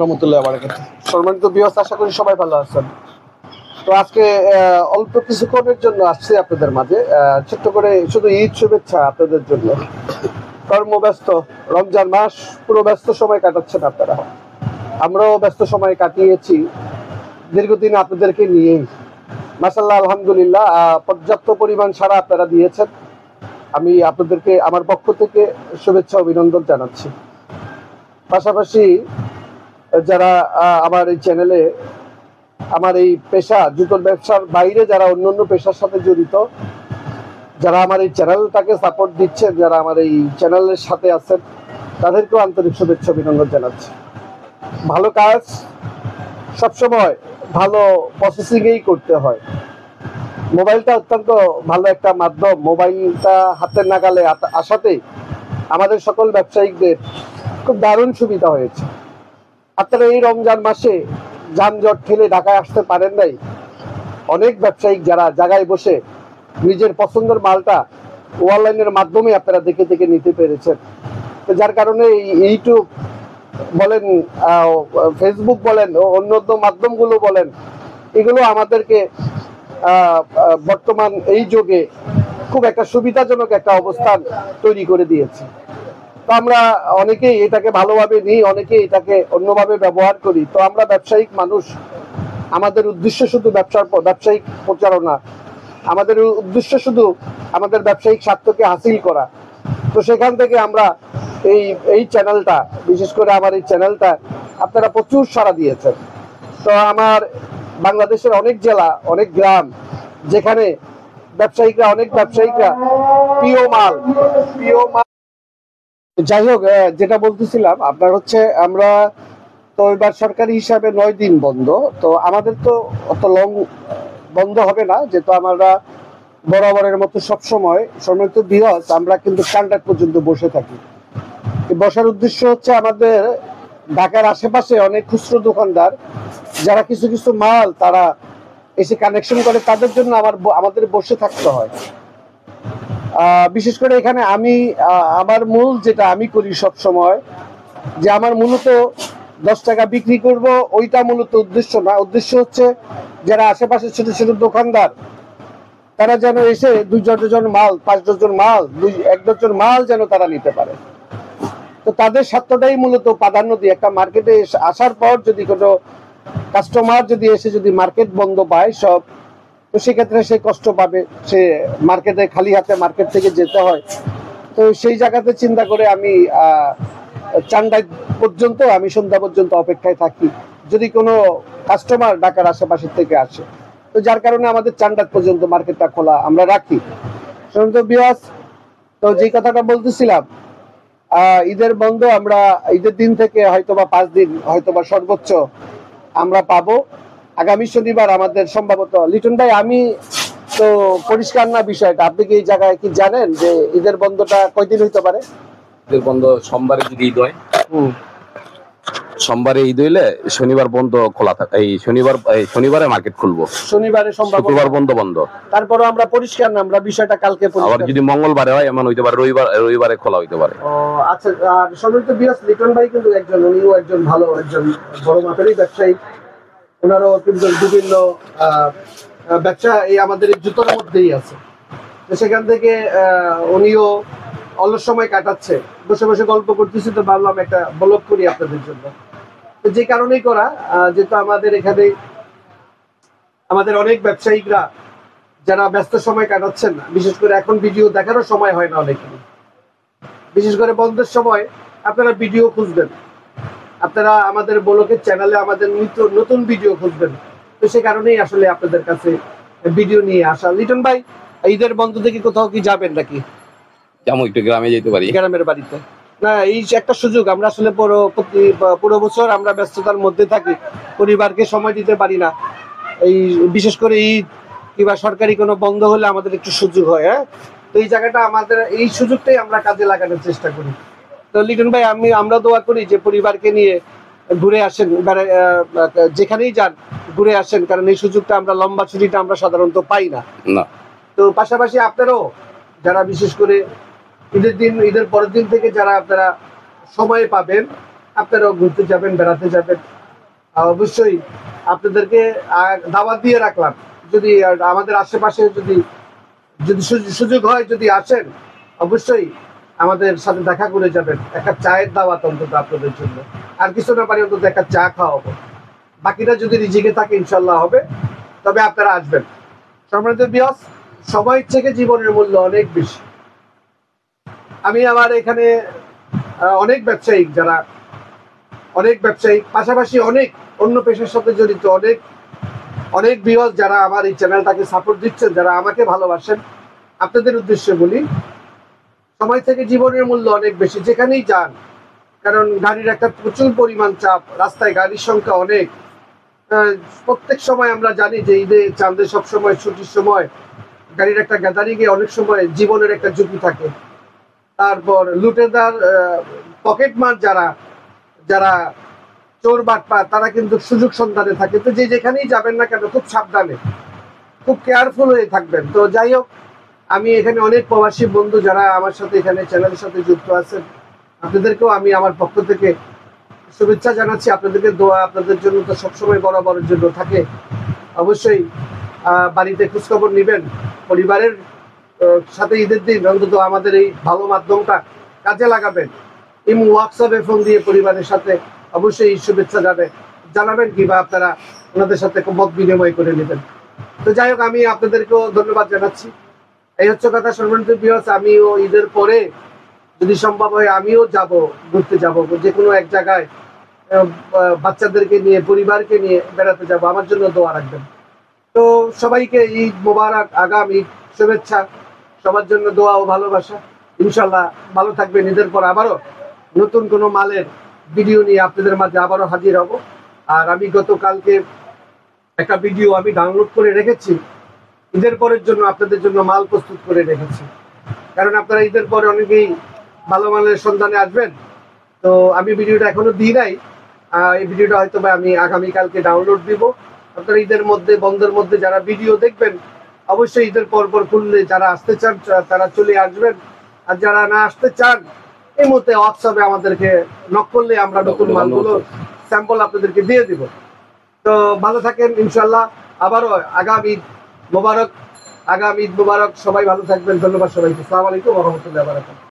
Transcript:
রহমতুল্লাহ বারাকাতুহু। সম্মানিত ভিউয়ার্স, আশা করি সবাই ভালো আছেন। তো আজকে অল্প কিছুক্ষণের জন্য আসছি আপনাদের মাঝে, ছোট্ট করে শুধু ঈদ শুভেচ্ছা আপনাদের জন্য। কর্মব্যস্ত রমজান মাস, পুরো ব্যস্ত সময় কাটাচ্ছেন আপনারা, আমরাও ব্যস্ত সময় কাটিয়েছি দীর্ঘদিন আপনাদেরকে নিয়েই। মাশাআল্লাহ, আলহামদুলিল্লাহ, পর্যাপ্ত পরিমাণ সাড়া আপনারা দিয়েছেন। আমি আপনাদেরকে আমার পক্ষ থেকে শুভেচ্ছা অভিনন্দন জানাচ্ছি। পাশাপাশি যারা আমার এই চ্যানেলে, আমার এই পেশা জুতোর ব্যবসার বাইরে যারা অন্যান্য পেশার সাথে জড়িত, যারা আমার এই চ্যানেলটাকে সাপোর্ট দিচ্ছেন, যারা আমার এই চ্যানেলের সাথে আছেন, তাদেরকেও আন্তরিক শুভেচ্ছা অভিনন্দন জানাচ্ছি। ভালো কাজ সবসময় ভালো প্রসেসিংয়েই করতে হয়। মোবাইলটা অত্যন্ত ভালো একটা মাধ্যম। মোবাইলটা হাতের নাগালে আসাতেই আমাদের সকল ব্যবসায়িকদের খুব দারুণ সুবিধা হয়েছে। আপনারা এই রমজান মাসে যানজট ঠেলে ঢাকায় আসতে পারেন নাই, অনেক ব্যবসায়িক যারা জায়গায় বসে নিজের পছন্দের মালটা অনলাইনের মাধ্যমে আপনারা দেখে দেখে নিতে পেরেছেন। তো যার কারণে ইউটিউব বলেন, ফেসবুক বলেন, অন্য মাধ্যমগুলো বলেন, এগুলো আমাদেরকে বর্তমান এই যুগে খুব একটা সুবিধাজনক একটা অবস্থান তৈরি করে দিয়েছে। তো আমরা অনেকেই এটাকে ভালোভাবে নিই, অনেকেই এটাকে অন্যভাবে ব্যবহার করি। তো আমরা ব্যবসায়িক মানুষ, আমাদের উদ্দেশ্য শুধু ব্যবসায়িক প্রচারণা, আমাদের উদ্দেশ্য শুধু আমাদের ব্যবসায়িক স্বার্থকে হাসিল করা। তো সেখান থেকে আমরা এই চ্যানেলটা, বিশেষ করে আমার এই চ্যানেলটা আপনারা প্রচুর সাড়া দিয়েছেন। তো আমার বাংলাদেশের অনেক জেলা, অনেক গ্রাম, যেখানে অনেক ব্যবসায়িকরা প্রিয় মাল। যাই হোক, যেটা বলতেছিলাম আপনার হচ্ছে, আমরা তো এবার সরকারি হিসাবে 9 দিন বন্ধ। তো আমাদের তো অত লং বন্ধ হবে না, যেহেতু আমরা বরাবরের মতো সবসময় সম্মানিত ভিউয়ার্স, আমরা কিন্তু কালরাত পর্যন্ত বসে থাকি। বসার উদ্দেশ্য হচ্ছে, আমাদের ঢাকার আশেপাশে অনেক খুচরো দোকানদার যারা কিছু কিছু মাল তারা এসে কানেকশন করে, তাদের জন্য আমাদের বসে থাকতে হয়। বিশেষ করে এখানে আমার মূল যেটা আমি করি সব সময়, যে আমার মূলত 10 টাকা বিক্রি করব, ওইটা মূলত উদ্দেশ্য না। উদ্দেশ্য হচ্ছে যারা আশেপাশে ছোট ছোট দোকানদার, তারা যেন এসে 2 ডজন মাল, 5 ডজন মাল, 1 ডজন মাল যেন তারা নিতে পারে। তো তাদের স্বার্থটাই মূলত প্রাধান্য দিয়ে, একটা মার্কেটে আসার পর যদি কোনো কাস্টমার যদি এসে যদি মার্কেট বন্ধ পায় সব, তো সেক্ষেত্রে সে কষ্ট পাবে, সে মার্কেটে খালি হাতে মার্কেট থেকে যেতে হয়। তো সেই জায়গাতে চিন্তা করে আমি চান্ডাই পর্যন্ত, আমি সন্ধ্যা পর্যন্ত অপেক্ষায় থাকি যদি কোনো কাস্টমার ঢাকার আশেপাশে থেকে আসে। তো যার কারণে আমাদের চান্ডাত পর্যন্ত মার্কেটটা খোলা আমরা রাখি। তো যে কথাটা বলতেছিলাম, ঈদের বন্ধ আমরা ঈদের দিন থেকে হয়তোবা 5 দিন হয়তোবা সর্বোচ্চ আমরা পাবো। আগামী শনিবার আমাদের সম্ভবত, লিটন ভাই, আমি তো পরিষ্কার না বিষয়টা, আপনি কি এই জায়গায় কি জানেন যে ঈদের বন্ধটা কয়দিন হইতে পারে? ঈদের বন্ধ সোমবারে যদি ঈদ হয়, সোমবারে ঈদ হইলে শনিবার বন্ধ খোলা থাকে। এই শনিবারে মার্কেট খুলবো, শনিবারে শুক্রবার বন্ধ। তারপরে আমরা পরিষ্কার না, আমরা বিষয়টা কালকে আবার যদি মঙ্গলবারে হয় এমন হইতে পারে, রবিবারে খোলা হইতে পারে। আচ্ছা, আর সম্মানিত ভিউয়ার্স, লিটন ভাই কিন্তু উনিও একজন ভালো, একজন বড় মাপেরই ব্যবসায়ী। ওনারও কিন্তু বিভিন্ন ব্যবসা এই আমাদের জুতোর মধ্যেই আছে। তো সেখান থেকে উনিও অলস সময় কাটাচ্ছে, বসে বসে গল্প করতেছি। তো ভাবলাম একটা ব্লগ করি আপনাদের জন্য। তো যে কারণেই করা, যেহেতু আমাদের এখানে আমাদের অনেক ব্যবসায়িকরা যারা ব্যস্ত সময় কাটাচ্ছেন, বিশেষ করে এখন ভিডিও দেখারও সময় হয় না অনেকেরই, বিশেষ করে বন্ধের সময় আপনারা ভিডিও খুঁজবেন, আপনারা আমাদের ব্লগের চ্যানেলে আমাদের নতুন ভিডিও খুঁজবেন। তো সে কারণেই আসলে আপনাদের কাছে ভিডিও নিয়ে আসা। লিটন ভাই, ঈদের বন্ধ থেকে কোথাও কি যাবেন নাকি? যেমন একটু গ্রামে যেতে পারি, গ্রামের বাড়িতে। না, এই একটা সুযোগ, আমরা আসলে পুরো বছর আমরা ব্যস্ততার মধ্যে থাকি, পরিবারকে সময় দিতে পারি না। এই বিশেষ করে ঈদ কিংবা সরকারি কোনো বন্ধ হলে আমাদের একটু সুযোগ হয়। হ্যাঁ, তো এই জায়গাটা আমাদের, এই সুযোগটাই আমরা কাজে লাগানোর চেষ্টা করি। তো লিটন ভাই, আমরা দোয়া করি যে পরিবারকে নিয়ে ঘুরে আসেন, যেখানেই যান ঘুরে আসেন, কারণ এই সুযোগটা আমরা, লম্বা ছুটিটা আমরা সাধারণত পাই না। তো পাশাপাশি আপনারাও যারা বিশেষ করে ঈদের পরের দিন থেকে যারা আপনারা সময় পাবেন, আপনারাও ঘুরতে যাবেন, বেড়াতে যাবেন। অবশ্যই আপনাদেরকে দাওয়াত দিয়ে রাখলাম, যদি আমাদের আশেপাশে যদি যদি সুযোগ হয়, যদি আসেন, অবশ্যই আমাদের সাথে দেখা করে যাবেন। একটা চায়ের দাওয়াত অন্তত আপনাদের জন্য, আর কিছু না পারি অন্তত একটা চা খাওয়াবো। বাকিটা যদি রিজিকে থাকে ইনশাল্লাহ হবে, তবে আপনারা আসবেন। সম্মানিত বিয়স, সময়ের থেকে জীবনের মূল্য অনেক বেশি। আমি আমার এখানে অনেক ব্যবসায়িক যারা অনেক ব্যবসায়ী, পাশাপাশি অনেক অন্য পেশার সাথে জড়িত অনেক অনেক বিয়স যারা আমার এই চ্যানেলটাকে সাপোর্ট দিচ্ছেন, যারা আমাকে ভালোবাসেন, আপনাদের উদ্দেশ্যে বলি, সময় থেকে জীবনের মূল্য অনেক বেশি, যেখানেই যান। কারণ গাড়ির একটা প্রচুর পরিমাণ চাপ, রাস্তায় গাড়ির সংখ্যা অনেক। প্রত্যেক সময় আমরা জানি যে ঈদে, চাঁদে, সবসময় ছুটির সময় গাড়ির একটা গ্যাদারিংয়ে অনেক সময় জীবনের একটা ঝুঁকি থাকে। তারপর লুটেদার, পকেটমার যারা যারা চোর বাটপার, তারা কিন্তু সুযোগ সন্ধানে থাকে। তো যেখানেই যাবেন না কেন, খুব সাবধানে, খুব কেয়ারফুল হয়ে থাকবেন। তো যাই হোক, আমি এখানে অনেক প্রবাসী বন্ধু যারা আমার সাথে এখানে চ্যানেলের সাথে যুক্ত আছেন, আপনাদেরকেও আমি আমার পক্ষ থেকে শুভেচ্ছা জানাচ্ছি। আপনাদেরকে দোয়া আপনাদের জন্য তো সবসময় বরাবরের জন্য থাকে। অবশ্যই বাড়িতে খোঁজখবর নেবেন, পরিবারের সাথে ঈদের দিন অন্তত আমাদের এই ভালো মাধ্যমটা কাজে লাগাবেন। হোয়াটসঅ্যাপে ফোন দিয়ে পরিবারের সাথে অবশ্যই শুভেচ্ছা জানাবেন, কিংবা আপনারা ওনাদের সাথে মত বিনিময় করে নেবেন। তো যাই হোক, আমি আপনাদেরকেও ধন্যবাদ জানাচ্ছি। এই হচ্ছে কথা। সম্মানিত ভিউয়ার্স, আমিও ঈদের পরে যদি সম্ভব হয় আমিও ঘুরতে যাব যে কোনো এক জায়গায়, বাচ্চাদেরকে নিয়ে, পরিবারকে নিয়ে বেড়াতে যাব। আমার জন্য দোয়া রাখবেন। তো সবাইকে ঈদ মোবারক, আগাম ঈদ শুভেচ্ছা। সবার জন্য দোয়া ও ভালোবাসা। ইনশাল্লাহ ভালো থাকবেন। ঈদের পর আবারও নতুন কোনো মালের ভিডিও নিয়ে আপনাদের মাঝে আবারও হাজির হব। আর আমি গতকালকে একটা ভিডিও আমি ডাউনলোড করে রেখেছি, ঈদের পরের জন্য আপনাদের জন্য মাল প্রস্তুত করে রেখেছি। কারণ আপনারা ঈদের পরে অনেকেই ভালো মালের সন্ধানে আসবেন। তো আমি ভিডিওটা এখনো দিই নাই, এই ভিডিওটা হয়তো আমি আগামীকালকে ডাউনলোড দিব। আপনারা ঈদের মধ্যে, বন্ধের মধ্যে যারা ভিডিও দেখবেন, অবশ্যই ঈদের পর খুললে যারা আসতে চান তারা চলে আসবেন। আর যারা না আসতে চান, এই মুহূর্তে হোয়াটসঅ্যাপে আমাদেরকে নক করলে আমরা নতুন মালগুলো স্যাম্পল আপনাদেরকে দিয়ে দিব। তো ভালো থাকেন ইনশাল্লাহ। আবারও আগাম ঈদ মোবারক, আগাম ঈদ মোবারক। সবাই ভালো থাকবেন। ধন্যবাদ সবাইকে। আসসালামু আলাইকুম ওয়া রাহমাতুল্লাহি ওয়া বারাকাতুহু।